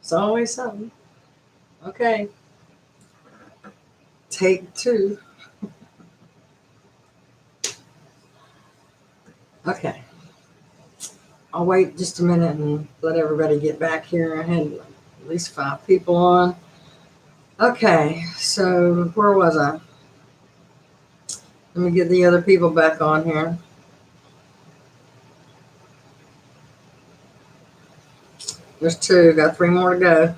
It's always something. Okay. Take two. Okay. I'll wait just a minute and let everybody get back here. I had at least 5 people on. Okay, so where was I? Let me get the other people back on here. There's 2. Got 3 more to go.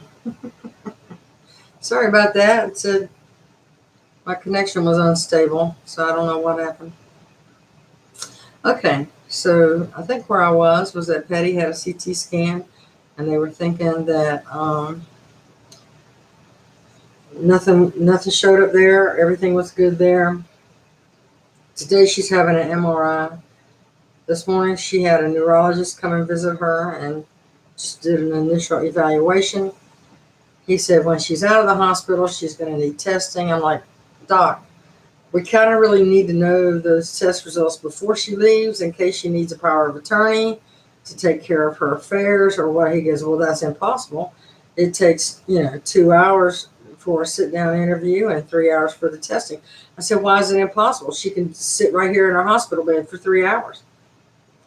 Sorry about that. It said my connection was unstable, so I don't know what happened. Okay, so I think where I was that Patti had a CT scan, and they were thinking that nothing showed up there. Everything was good there. Today she's having an MRI. This morning she had a neurologist come and visit her and just did an initial evaluation. He said when she's out of the hospital, she's going to need testing. I'm like, Doc, we kind of really need to know those test results before she leaves in case she needs a power of attorney to take care of her affairs or what. He goes, well, that's impossible. It takes, 2 hours for a sit-down interview and 3 hours for the testing. I said, why is it impossible? She can sit right here in her hospital bed for 3 hours.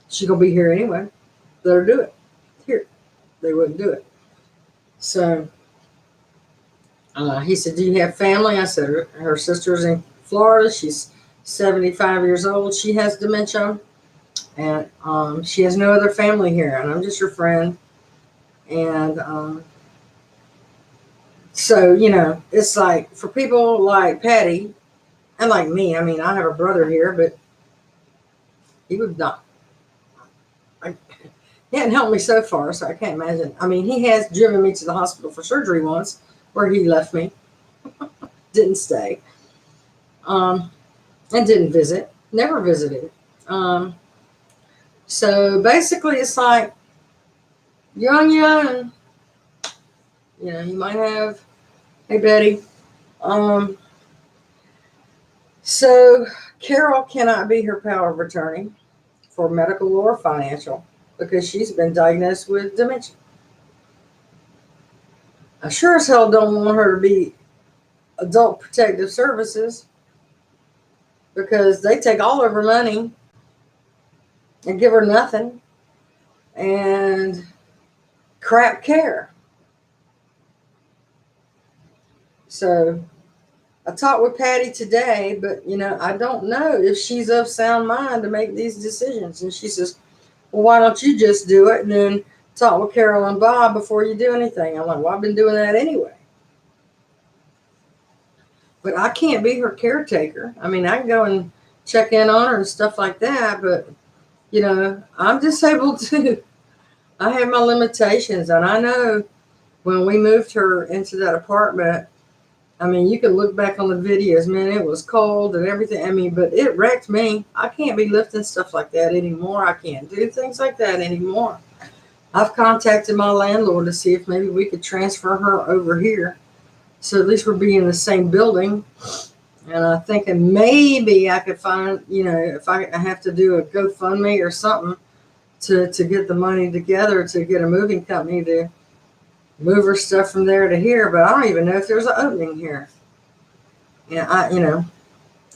She's going to be here anyway. Let her do it. Here. They wouldn't do it. So he said, do you have family? I said, her sister's in Florida. She's 75 years old. She has dementia. And she has no other family here. And I'm just your friend. And so, it's like for people like Patti and like me, I mean, I have a brother here, but he would not. He hadn't helped me so far, so I can't imagine. I mean, he has driven me to the hospital for surgery once where he left me, didn't stay, and didn't visit, never visited. So basically it's like you're on your own. You might have, hey, Betty. So Carol cannot be her power of attorney for medical or financial because she's been diagnosed with dementia. I sure as hell don't want her to be Adult Protective Services because they take all of her money and give her nothing and crap care. So I talked with Patti today, but I don't know if she's of sound mind to make these decisions. And she says, well, why don't you just do it and then talk with Carol and Bob before you do anything? I'm like, well, I've been doing that anyway. But I can't be her caretaker. I mean, I can go and check in on her and stuff like that, but I'm disabled too. I have my limitations, and I know when we moved her into that apartment, I mean, you can look back on the videos, man, it was cold and everything. I mean, but it wrecked me. I can't be lifting stuff like that anymore. I can't do things like that anymore. I've contacted my landlord to see if maybe we could transfer her over here. So at least we'll be in the same building. And I'm thinking maybe I could find, if I have to do a GoFundMe or something to get the money together to get a moving company to move her stuff from there to here, but I don't even know if there's an opening here. And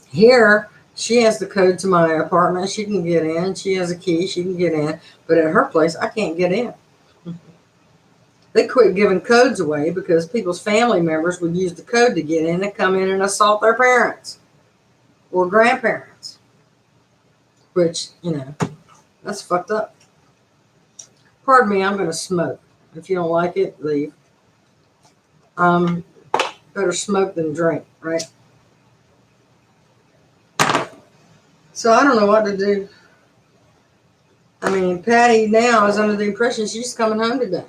here she has the code to my apartment. She can get in. She has a key. She can get in. But at her place, I can't get in. They quit giving codes away because people's family members would use the code to get in and come in and assault their parents or grandparents, which, that's fucked up. Pardon me, I'm going to smoke. If you don't like it, leave. Better smoke than drink, right? So I don't know what to do. I mean, Patti now is under the impression she's coming home today.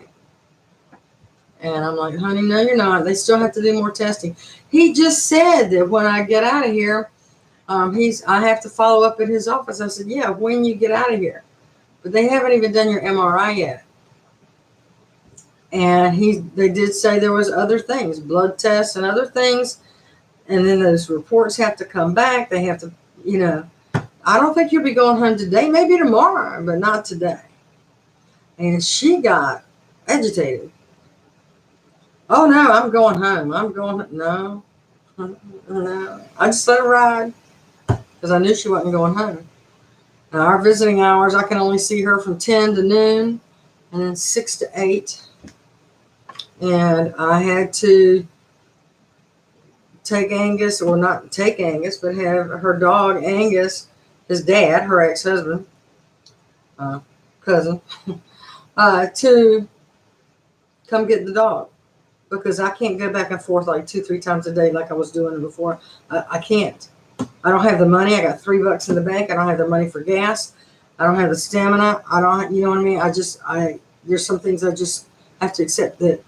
And I'm like, honey, no, you're not. They still have to do more testing. He just said that when I get out of here, I have to follow up at his office. I said, yeah, when you get out of here. But they haven't even done your MRI yet. And they did say there was other things, blood tests and other things. And then those reports have to come back. They have to, I don't think you'll be going home today, maybe tomorrow, but not today. And she got agitated. Oh no, I'm going home. I'm going. No, no. I just let her ride because I knew she wasn't going home. Now, our visiting hours, I can only see her from 10 to noon and then 6 to 8. And I had to take Angus, or not take Angus, but have her dog, Angus, his dad, her ex-husband, cousin, to come get the dog. Because I can't go back and forth like 2-3 times a day like I was doing before. I can't. I don't have the money. I got $3 in the bank. I don't have the money for gas. I don't have the stamina. I don't, you know what I mean? There's some things I just have to accept that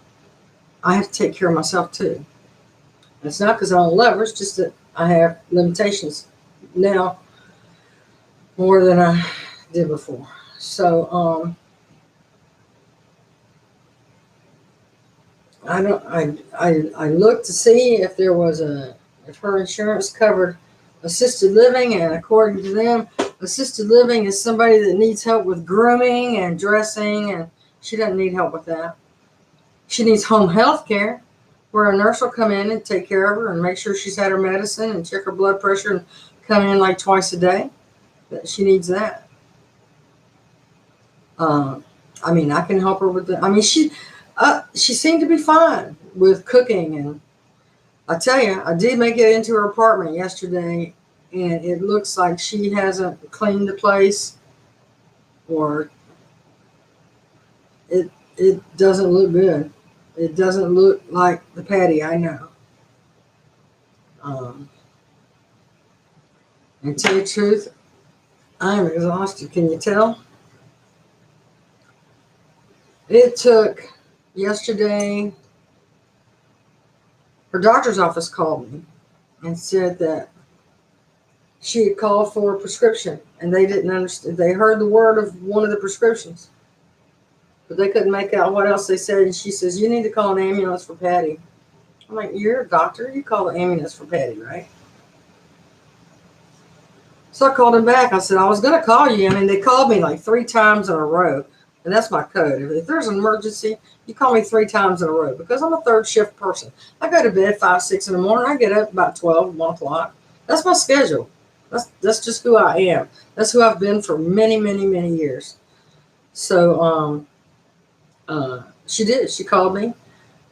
I have to take care of myself too. And it's not because I don't love her. It's just that I have limitations now more than I did before. So, I looked to see if there was if her insurance covered assisted living, and according to them, assisted living is somebody that needs help with grooming and dressing, and she doesn't need help with that. She needs home health care, where a nurse will come in and take care of her and make sure she's had her medicine and check her blood pressure and come in like twice a day. But she needs that. I mean, I can help her with the. I mean, she seemed to be fine with cooking, and I tell you, I did make it into her apartment yesterday, and it looks like she hasn't cleaned the place, or it doesn't look good. It doesn't look like the Patti I know. And to tell you the truth, I'm exhausted. Can you tell? It took yesterday. Her doctor's office called me and said that she had called for a prescription, and they didn't understand. They heard the word of one of the prescriptions, but they couldn't make out what else they said. And she says, "You need to call an ambulance for Patti." I'm like, "You're a doctor. You call the ambulance for Patti, right?" So I called him back. I said, "I was going to call you." I mean, they called me like 3 times in a row, and that's my code. If there's an emergency, you call me 3 times in a row, because I'm a third shift person. I go to bed 5, 6 in the morning. I get up about 12, 1 o'clock. That's my schedule. That's just who I am. That's who I've been for many, many, many years. So she did. She called me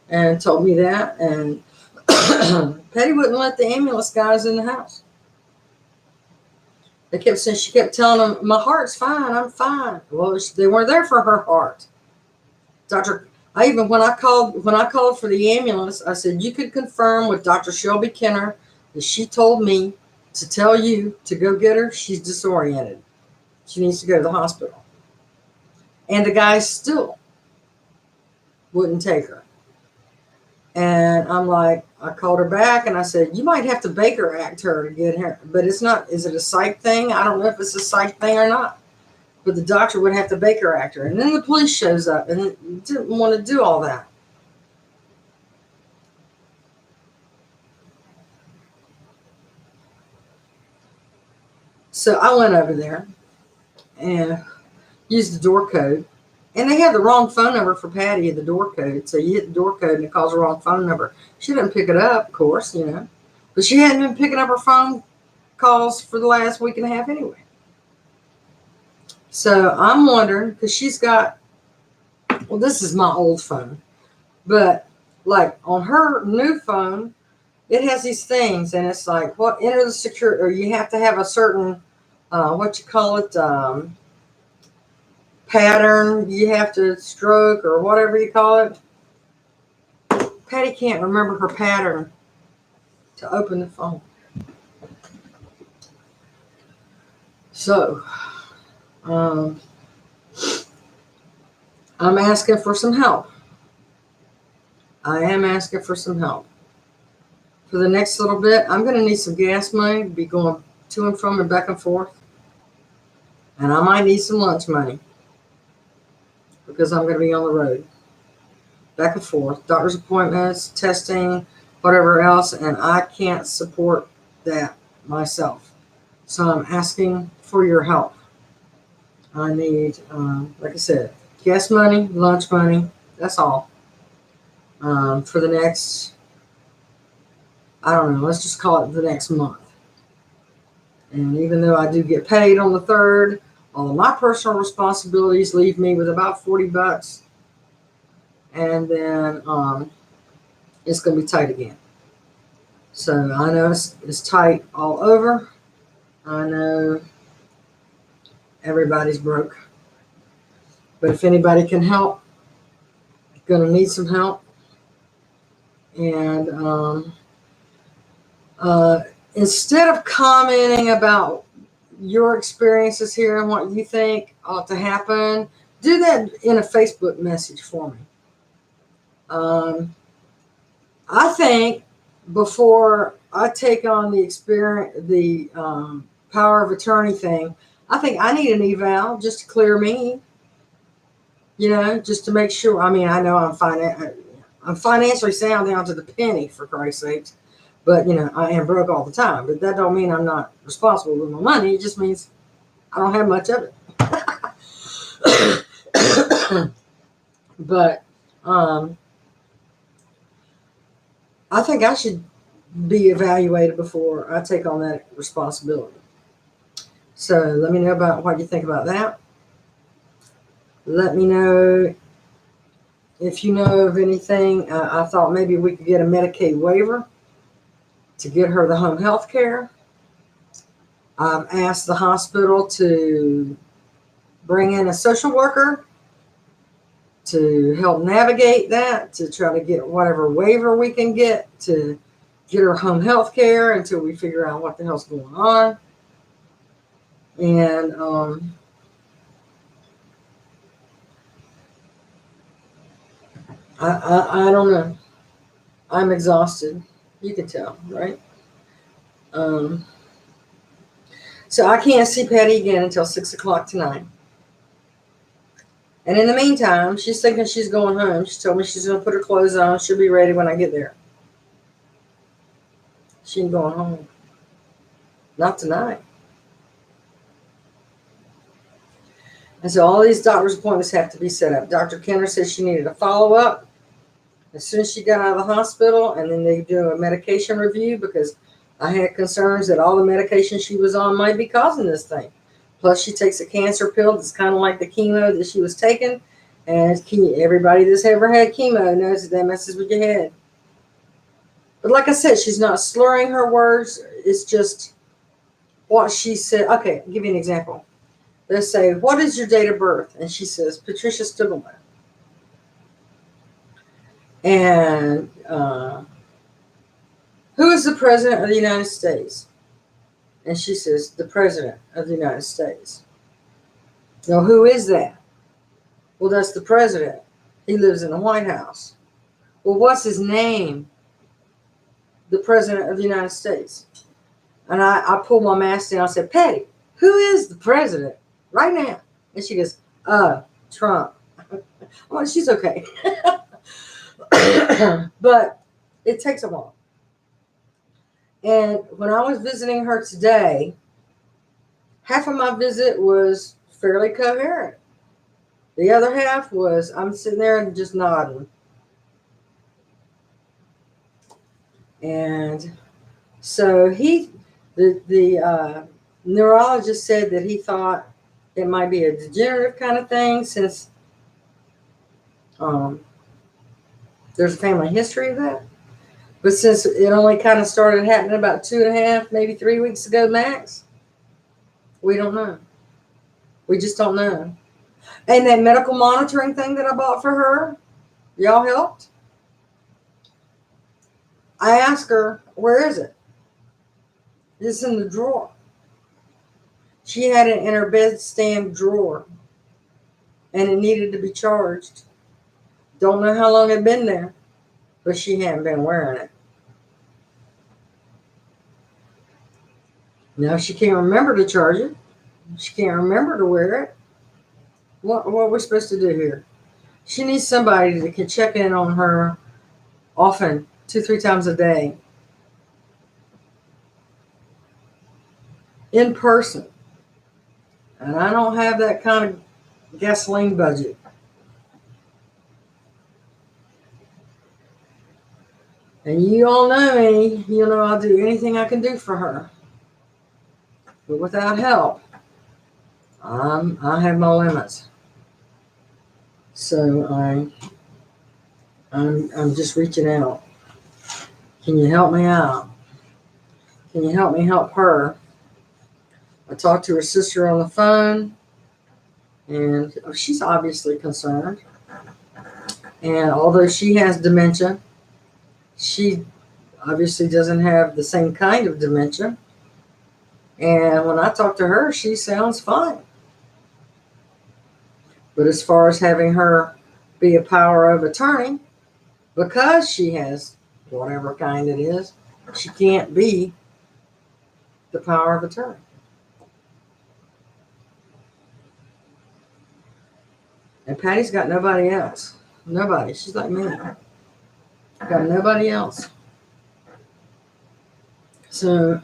and told me that, and Patti wouldn't let the ambulance guys in the house. They kept saying, she kept telling them, "My heart's fine. I'm fine." Well, they weren't there for her heart. Doctor, when I called for the ambulance, I said, "You could confirm with Dr. Shelby Kenner that she told me to tell you to go get her. She's disoriented. She needs to go to the hospital." And the guys still wouldn't take her. And I'm like, I called her back and I said, "You might have to Baker Act her to get her, but it's not, is it a psych thing? I don't know if it's a psych thing or not. But the doctor would have to Baker Act her." And then the police shows up and didn't want to do all that. So I went over there and used the door code. And they had the wrong phone number for Patti in the door code. So you hit the door code and it calls the wrong phone number. She didn't pick it up, of course, you know. But she hadn't been picking up her phone calls for the last week and a half anyway. So I'm wondering, because she's got, well, this is my old phone, but like on her new phone, it has these things, and it's like, what, enter the security, or you have to have a certain, what you call it, pattern you have to stroke, or whatever you call it. Patti can't remember her pattern to open the phone. So, I'm asking for some help. I am asking for some help. For the next little bit, I'm going to need some gas money to be going to and from and back and forth. And I might need some lunch money, because I'm going to be on the road, back and forth, doctor's appointments, testing, whatever else, and I can't support that myself. So I'm asking for your help. I need, like I said, gas money, lunch money, that's all. for the next, I don't know, let's just call it the next month. And even though I do get paid on the 3rd, all of my personal responsibilities leave me with about $40. And then it's going to be tight again. So I know it's tight all over. I know everybody's broke. But if anybody can help, going to need some help. And instead of commenting about your experiences here and what you think ought to happen, do that in a Facebook message for me. I think before I take on the power of attorney thing, I think I need an eval just to clear me, just to make sure. I mean, I know I'm financially sound down to the penny, for Christ's sakes, but I am broke all the time. But that don't mean I'm not responsible with my money. It just means I don't have much of it. But I think I should be evaluated before I take on that responsibility. So let me know about what you think about that. Let me know if you know of anything. I thought maybe we could get a Medicaid waiver to get her the home health care. I've asked the hospital to bring in a social worker to help navigate that, to try to get whatever waiver we can get to get her home health care until we figure out what the hell's going on. And I don't know. I'm exhausted. You can tell, right? So I can't see Patti again until 6 o'clock tonight. And in the meantime, she's thinking she's going home. She told me she's going to put her clothes on. She'll be ready when I get there. She ain't going home. Not tonight. And so all these doctor's appointments have to be set up. Dr. Kenner said she needed a follow-up as soon as she got out of the hospital, and then they do a medication review because I had concerns that all the medication she was on might be causing this thing. Plus, she takes a cancer pill that's kind of like the chemo that she was taking. And everybody that's ever had chemo knows that messes with your head. But like I said, she's not slurring her words. It's just what she said. Okay, I'll give you an example. Let's say, what is your date of birth? And she says, Patricia Stiglman. And who is the President of the United States? And she says, the President of the United States. Now, who is that? Well, that's the President. He lives in the White House. Well, what's his name? The President of the United States. And I pulled my mask down and said, Patti, who is the President right now? And she goes, Trump. Well, she's okay. But it takes a while. And when I was visiting her today, half of my visit was fairly coherent. The other half was I'm sitting there and just nodding. And so the neurologist said that he thought it might be a degenerative kind of thing since there's a family history of that. But since it only kind of started happening about 2.5, maybe 3 weeks ago max, we don't know. We just don't know. And that medical monitoring thing that I bought for her, y'all helped? I asked her, where is it? It's in the drawer. She had it in her bedstand drawer, and it needed to be charged. Don't know how long it had been there, but she hadn't been wearing it. Now she can't remember to charge it. She can't remember to wear it. What are we supposed to do here? She needs somebody that can check in on her often, 2-3 times a day. In person. And I don't have that kind of gasoline budget. And you all know me. You know I'll do anything I can do for her. But without help, I have my limits. So I'm just reaching out. Can you help me out? Can you help me help her? I talked to her sister on the phone, and she's obviously concerned. And although she has dementia, she obviously doesn't have the same kind of dementia. And when I talk to her, she sounds fine. But as far as having her be a power of attorney, because she has whatever kind it is, she can't be the power of attorney. And Patty's got nobody else. Nobody. She's like me. Got nobody else. So,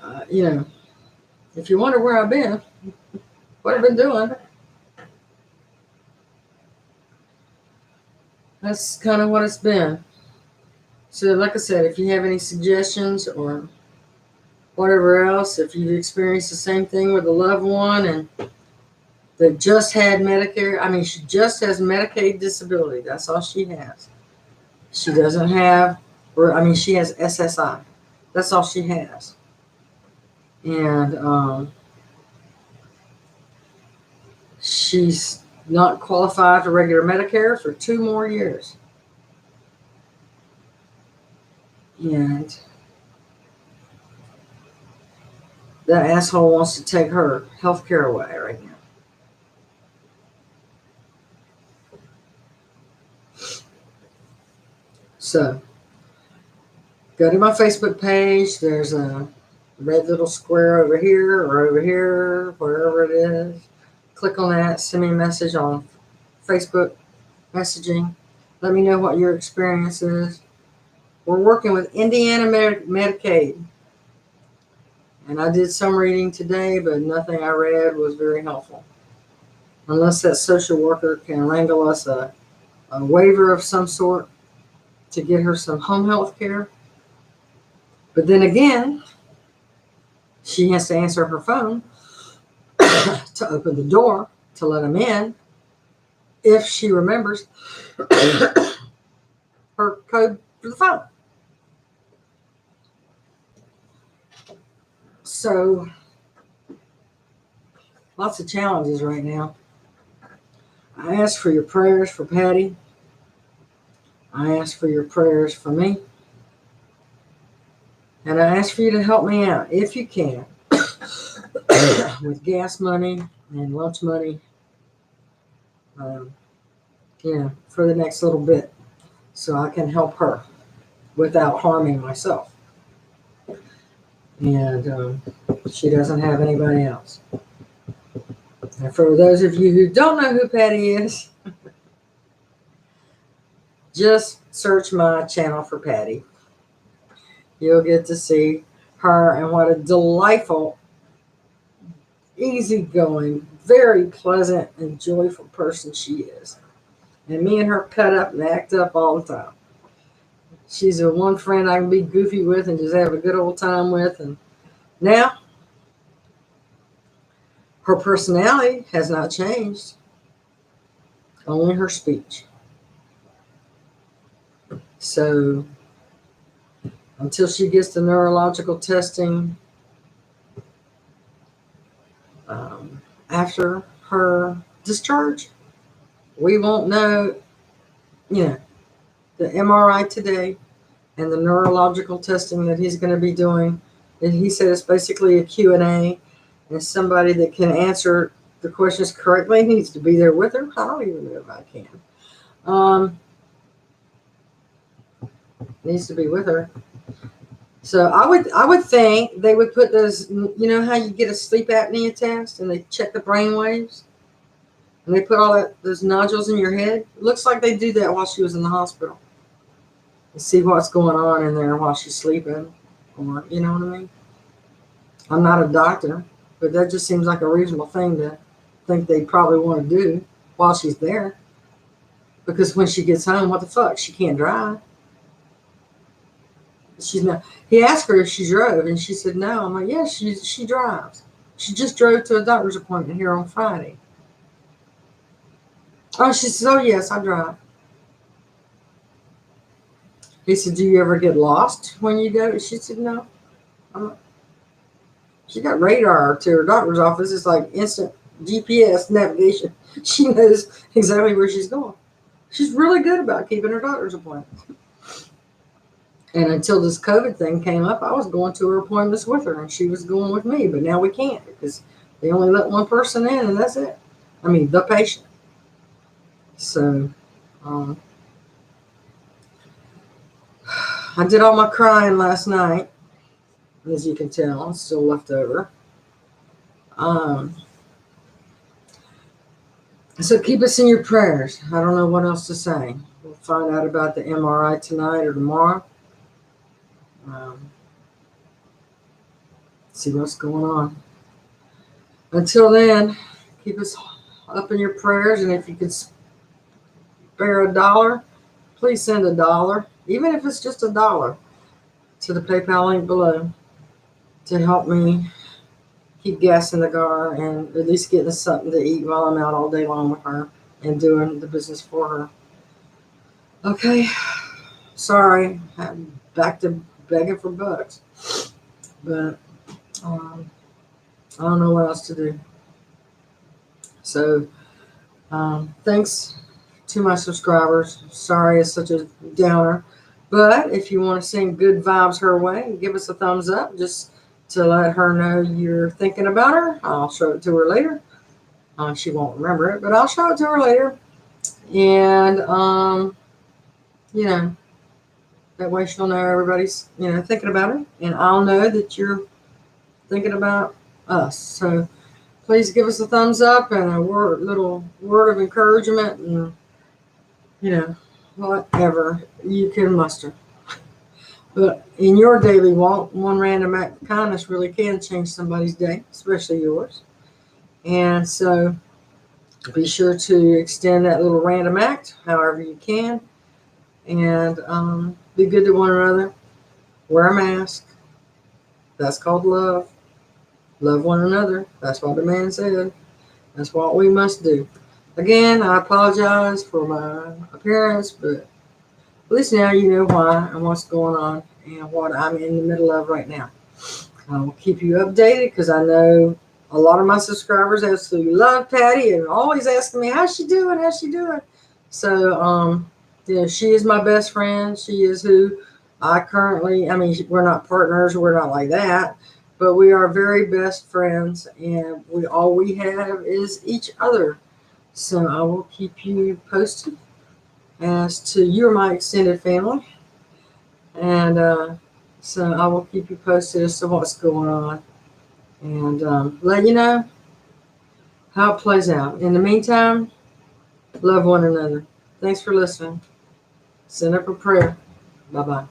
if you wonder where I've been, what I've been doing, that's kind of what it's been. So, like I said, if you have any suggestions or whatever else, if you've experienced the same thing with a loved one and that just had Medicare, she just has Medicaid disability. That's all she has. She doesn't have, she has SSI. That's all she has. And she's not qualified for regular Medicare for 2 more years. And that asshole wants to take her health care away right now. So, go to my Facebook page. There's a red little square over here or over here, wherever it is. Click on that. Send me a message on Facebook messaging. Let me know what your experience is. We're working with Indiana Medicaid. And I did some reading today, but nothing I read was very helpful. Unless that social worker can wrangle us a waiver of some sort to get her some home health care. But then again, she has to answer her phone to open the door to let him in if she remembers her code for the phone. So, lots of challenges right now. I ask for your prayers for Patti. I ask for your prayers for me. And I ask for you to help me out, if you can, with gas money and lunch money, for the next little bit, so I can help her without harming myself. And she doesn't have anybody else. And for those of you who don't know who Patti is, just search my channel for Patti. You'll get to see her and what a delightful, easygoing, very pleasant and joyful person she is. And me and her cut up and act up all the time. She's the one friend I can be goofy with and just have a good old time with. And now, her personality has not changed, only her speech. So, until she gets the neurological testing after her discharge, we won't know, the MRI today and the neurological testing that he's going to be doing. And he said it's basically a Q&A, and somebody that can answer the questions correctly needs to be there with her. I don't even know if I can. Needs to be with her. So I would think they would put those, how you get a sleep apnea test and they check the brain waves and they put all those nodules in your head. It looks like they do that while she was in the hospital. To see what's going on in there while she's sleeping, or you know what I mean? I'm not a doctor, but that just seems like a reasonable thing to think they probably want to do while she's there. Because when she gets home, what the fuck? She can't drive. She's not. He asked her if she drove, and she said no. I'm like, yeah, she drives. She just drove to a doctor's appointment here on Friday. Oh, she says, oh yes, I drive. He said, do you ever get lost when you go? She said, no. She got radar to her doctor's office. It's like instant GPS navigation. She knows exactly where she's going. She's really good about keeping her doctor's appointments. And until this COVID thing came up, I was going to her appointments with her, and she was going with me. But now we can't because they only let one person in, and that's it. I mean, the patient. So, I did all my crying last night. As you can tell, it's still left over. So keep us in your prayers. I don't know what else to say. We'll find out about the MRI tonight or tomorrow. See what's going on. Until then, keep us up in your prayers. And if you could spare $1, please send $1, even if it's just $1, to the PayPal link below to help me keep gas in the car and at least getting something to eat while I'm out all day long with her and doing the business for her. Okay, sorry, I'm back to begging for bucks, but I don't know what else to do. So thanks to my subscribers. Sorry it's such a downer, but if you want to send good vibes her way, give us a thumbs up just to let her know you're thinking about her. I'll show it to her later. She won't remember it, but I'll show it to her later. And, that way she'll know everybody's, thinking about her. And I'll know that you're thinking about us. So please give us a thumbs up and a little word of encouragement and, whatever you can muster. But in your daily walk, one random act of kindness really can change somebody's day, especially yours. And so be sure to extend that little random act however you can. And be good to one another. Wear a mask. That's called love. Love one another. That's what the man said. That's what we must do. Again, I apologize for my appearance, but at least now you know why and what's going on and what I'm in the middle of right now. I will keep you updated because I know a lot of my subscribers absolutely love Patti and always asking me, how's she doing? How's she doing? So, she is my best friend. She is who we're not partners. We're not like that, but we are very best friends and all we have is each other. So I will keep you posted as to you're my extended family. And so I will keep you posted as to what's going on and let you know how it plays out. In the meantime, love one another. Thanks for listening. Send up a prayer. Bye-bye.